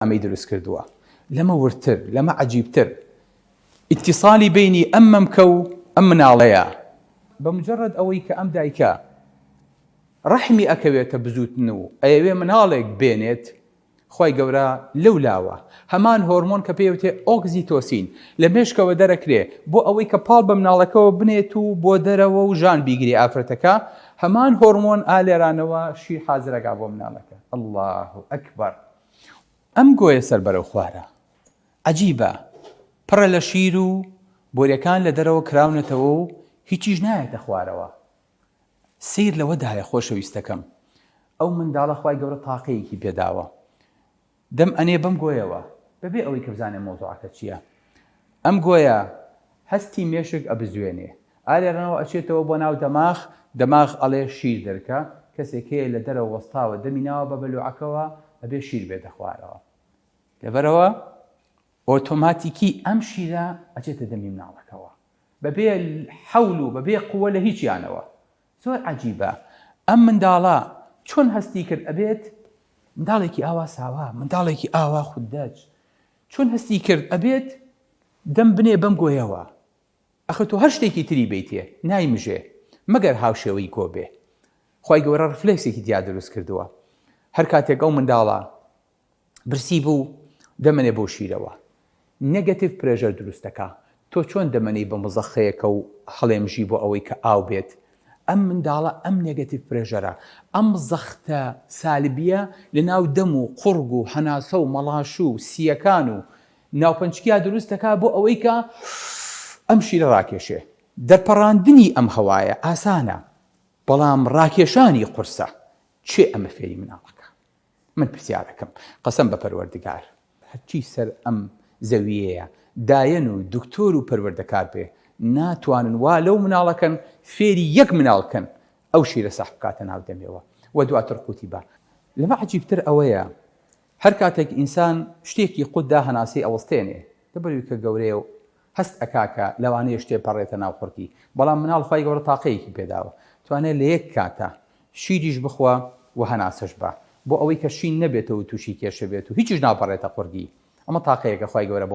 ئەمەی دروست کردووە لەمە ورتر لەمە عەجیبتر ئیتیصالی بینی ئەم مەمکە و ئەم مناڵەیە بەمجرد ئەوەی کە ئەم دایکە ڕەحمی ئەکەوێتە بزوتن و ئەیەوێ مناڵێک بێنێت خی گەورە لەولاوە هەمان هۆرمۆن کە پێوتێ ئۆکزیتۆسین لە مێشکەوە دەرەکرێ بۆ ئەوەی کە پاڵ بە مناڵەکەەوە بنێت و بۆ دەرەوە و ژان بیگری ئافرەتەکە هەمان هۆرمۆن ئالێرانەوە شیر حازرەکە بۆ مناڵەکە الله ئەکبەر ئەم گۆیە سەر بەرەو خوارە عەجیبە پڕە لە شیر و بۆریەکان لە دەرەوە کراونەتەوە و هیچیش نایەتە خوارەوە سیر لەوەدایە خۆشەویستەکەم ئەو منداڵە خی گەورە تاقەیەکی پێداوە دەم ئەنێ بەم گۆیەوە بەبێ ئەوەی کە بزانێ مۆزوعەکە چییە ئەم گۆیە هەستی مێشک ئەبزوێنێ ئالێرانەوە ئەچێتەوە بۆ ناو دەماغ ئەڵێ شیر دەرکە کەسێکەیە لە دەرەوە وەستاوە دەمیناوە بە بەلوعەکەوە ئەبێ شیر بێتە خوارەوە لەبەرەوە ئۆتۆماتیکی ئەم شیرە ئەچێتە دەمی مناڵەکەەوە بەبێ حەول و بەبێ قووە لە هیچیانەوە زۆر عەجیبە ئەم منداڵە چۆن هەستی کرد ئەبێت منداڵێکی ئاوا ساوا منداڵێکی ئاوا خوددەج چۆن هەستی کرد ئەبێت دەم بنێ بەم گۆیەوە ئەخە تۆ هەر شتێکی تری بیتێ نایمژێ مەگەر هاوشێوەی کۆ بێ خی گەورە ڕفلێکسێکی دیا دروست کردووە هەر کاتێک ئەو منداڵە برسی بوو دەمەنێ بۆ شیرەوە نێگەتیڤ پرێژەر دروستەکە تۆ چۆن دەمەنی بە مزەخەیەکە و هەڵێمژی بۆ ئەوەی کە ئاو بێت ئەم منداڵە ئەم نێگەتیڤ پرێژەرە ئەم زەختە سالبیە لە ناو دەم و قوڕگ و هەناسە و مەڵاش و سیەکان و ناوپەنچکیا دروستەکە بۆ ئەوەی کە ئەم شیرە ڕاکێشێ دەرپەڕاندنی ئەم هەوایە ئاسانە بەڵام ڕاکێشانی قورسە چێ ئەمە فێری مناڵەکە من پرسیارەکەم قەسەم بە پەروەردگار هەرچی سەر ئەم زەویەیە دایەن و دکتۆر و پەروەردەکار بێ ناتوانن وا لەو مناڵەکەن فێری یەک مناڵکەن ئەو شیرە سەح بکاتە ناو دەمێەوە و دواتر قوتی بە لەمە عەجیبتر ئەوەیە هەر کاتێک ئینسان شتێکی قوددا هەناسی ئەوەستێنێ دەبەروی کە گەورەیە و هەست ئەکاکە لەوانەیە شتێ پەڕێتە ناو خوڕکی بەڵام مناڵ خی گەورە تاقەیەکی پێداوە توانێت لە یەک کاتە شیریش بخوا و هەناسەش بە بۆ ئەوەی کە شین نەبێتەوە تووشی کێشە بێت و هیچیش ناپەڕێتە قورگی ئەمە تاقەیەکە خی گەورە